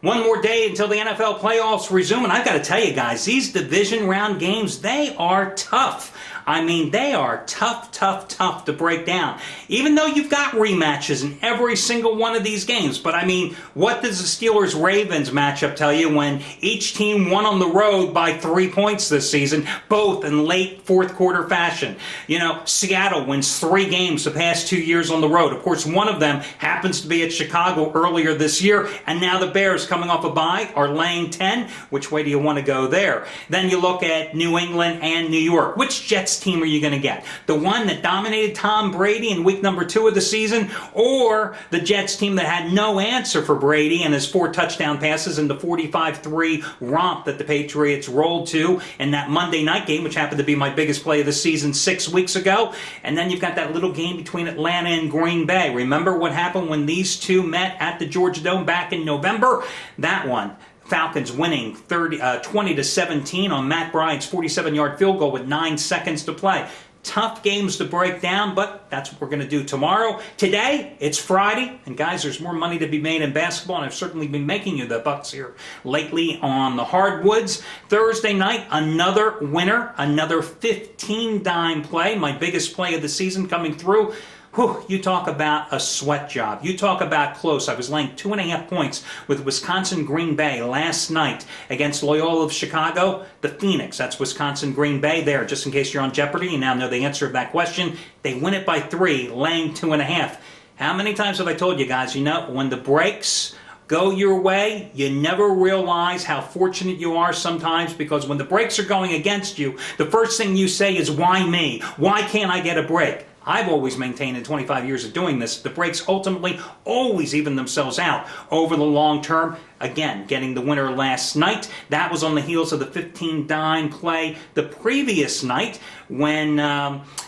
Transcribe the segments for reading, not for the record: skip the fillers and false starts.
One more day until the NFL playoffs resume, and I've got to tell you guys, these division round games, they are tough. I mean, they are tough to break down. Even though you've got rematches in every single one of these games. But I mean, what does the Steelers-Ravens matchup tell you when each team won on the road by 3 points this season, both in late fourth quarter fashion? You know, Seattle wins 3 games the past 2 years on the road. Of course, one of them happens to be at Chicago earlier this year, and now the Bears, coming off a bye, are laying 10. Which way do you want to go there? Then you look at New England and New York. Which Jets team are you going to get? The one that dominated Tom Brady in week number 2 of the season, or the Jets team that had no answer for Brady and his 4 touchdown passes in the 45-3 romp that the Patriots rolled to in that Monday night game, which happened to be my biggest play of the season 6 weeks ago? And then you've got that little game between Atlanta and Green Bay. Remember what happened when these two met at the Georgia Dome back in November? That one, Falcons winning 20-17 on Matt Bryant's 47-yard field goal with 9 seconds to play. Tough games to break down, but that's what we're going to do tomorrow. Today, it's Friday, and guys, there's more money to be made in basketball, and I've certainly been making you the bucks here lately on the hardwoods. Thursday night, another winner, another 15-dime play, my biggest play of the season coming through. Whew, you talk about a sweat job. You talk about close. I was laying 2.5 points with Wisconsin Green Bay last night against Loyola of Chicago. The Phoenix, that's Wisconsin Green Bay there. Just in case you're on Jeopardy, you now know the answer to that question. They win it by 3, laying 2.5. How many times have I told you guys, you know, when the breaks go your way, you never realize how fortunate you are sometimes, because when the breaks are going against you, the first thing you say is, why me? Why can't I get a break? I've always maintained in 25 years of doing this, the breaks ultimately always even themselves out over the long term. Again, getting the winner last night. That was on the heels of the 15-dime play the previous night when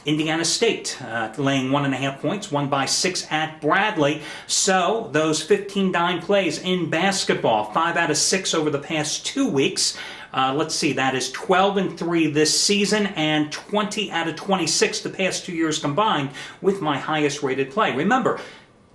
Indiana State, laying 1.5 points, won by 6 at Bradley. So those 15-dime plays in basketball, 5 out of 6 over the past 2 weeks. Let's see, that is 12-3 this season and 20 out of 26 the past 2 years combined with my highest rated play. Remember,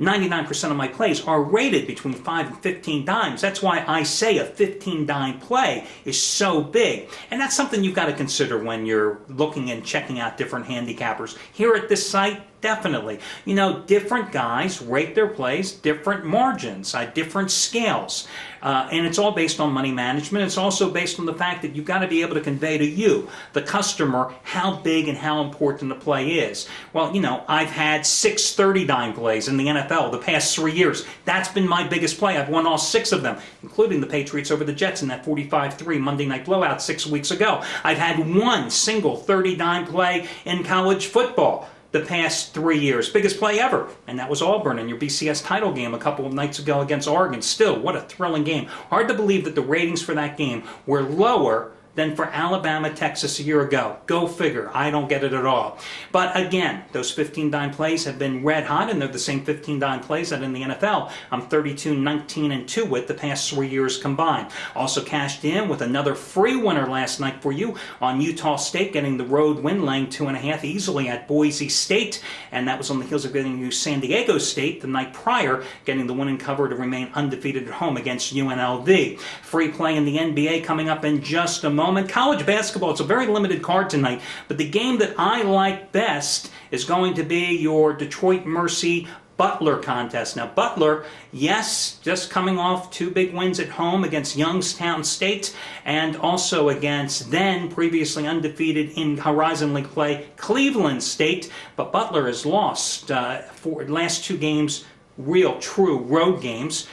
99% of my plays are rated between 5 and 15 dimes. That's why I say a 15-dime play is so big. And that's something you've got to consider when you're looking and checking out different handicappers. Here at this site, definitely. You know, different guys rate their plays, different margins, different scales. And it's all based on money management. It's also based on the fact that you've got to be able to convey to you, the customer, how big and how important the play is. Well, you know, I've had 6 30-dime plays in the NFL the past 3 years. That's been my biggest play. I've won all 6 of them, including the Patriots over the Jets in that 45-3 Monday night blowout 6 weeks ago. I've had one single 30-dime play in college football the past 3 years. Biggest play ever, and that was Auburn in your BCS title game a couple of nights ago against Oregon. Still, what a thrilling game. Hard to believe that the ratings for that game were lower than for Alabama, Texas a year ago. Go figure. I don't get it at all. But again, those 15-dime plays have been red hot, and they're the same 15-dime plays that in the NFL I'm 32-19-2 with the past 3 years combined. Also cashed in with another free winner last night for you on Utah State, getting the road win, laying 2.5 easily at Boise State, and that was on the heels of getting you San Diego State the night prior, getting the winning cover to remain undefeated at home against UNLV. Free play in the NBA coming up in just a moment. College basketball, it's a very limited card tonight, but the game that I like best is going to be your Detroit Mercy Butler contest. Now, Butler, yes, just coming off 2 big wins at home against Youngstown State and also against then previously undefeated in Horizon League play Cleveland State, but Butler has lost for last 2 games, real, true road games.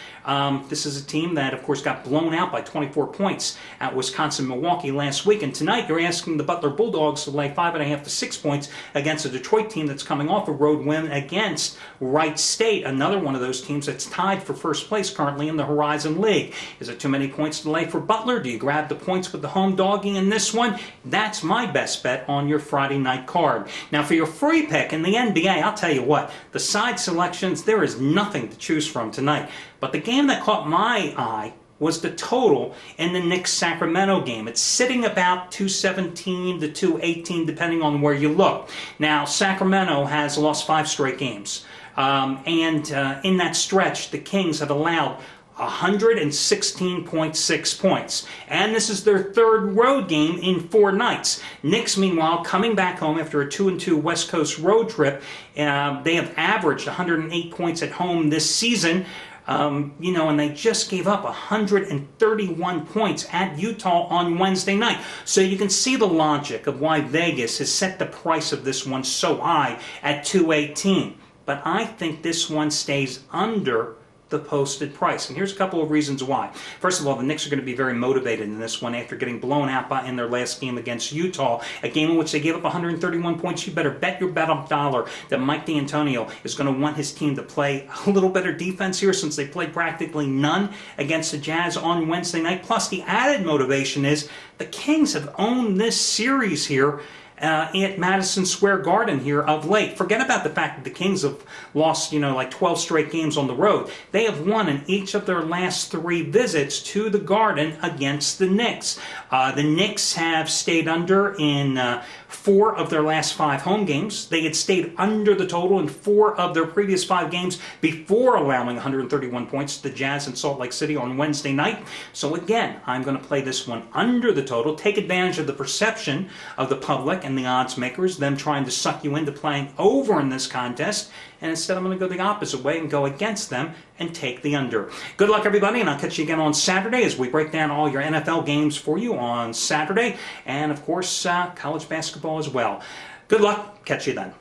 This is a team that, of course, got blown out by 24 points at Wisconsin-Milwaukee last week. And tonight, you're asking the Butler Bulldogs to lay 5.5 to 6 points against a Detroit team that's coming off a road win against Wright State, another one of those teams that's tied for first place currently in the Horizon League. Is it too many points to lay for Butler? Do you grab the points with the home dogging in this one? That's my best bet on your Friday night card. Now, for your free pick in the NBA, I'll tell you what, the side selections, there is nothing to choose from tonight. But the game that caught my eye was the total in the Knicks-Sacramento game. It's sitting about 217 to 218, depending on where you look. Now, Sacramento has lost 5 straight games. In that stretch, the Kings have allowed 116.6 points. And this is their third road game in 4 nights. Knicks, meanwhile, coming back home after a 2-2 West Coast road trip. They have averaged 108 points at home this season. And they just gave up 131 points at Utah on Wednesday night. So you can see the logic of why Vegas has set the price of this one so high at 218. But I think this one stays under the posted price. And here's a couple of reasons why. First of all, the Knicks are going to be very motivated in this one after getting blown out in their last game against Utah, a game in which they gave up 131 points. You better bet your bottom dollar that Mike D'Antonio is going to want his team to play a little better defense here, since they played practically none against the Jazz on Wednesday night. Plus, the added motivation is the Kings have owned this series here at Madison Square Garden here of late. Forget about the fact that the Kings have lost, like 12 straight games on the road. They have won in each of their last 3 visits to the Garden against the Knicks. The Knicks have stayed under in 4 of their last 5 home games. They had stayed under the total in 4 of their previous 5 games before allowing 131 points to the Jazz in Salt Lake City on Wednesday night. So again, I'm going to play this one under the total, take advantage of the perception of the public and the odds makers, them trying to suck you into playing over in this contest, and instead I'm going to go the opposite way and go against them and take the under. Good luck, everybody, and I'll catch you again on Saturday as we break down all your NFL games for you on Saturday, and of course college basketball as well. Good luck. Catch you then.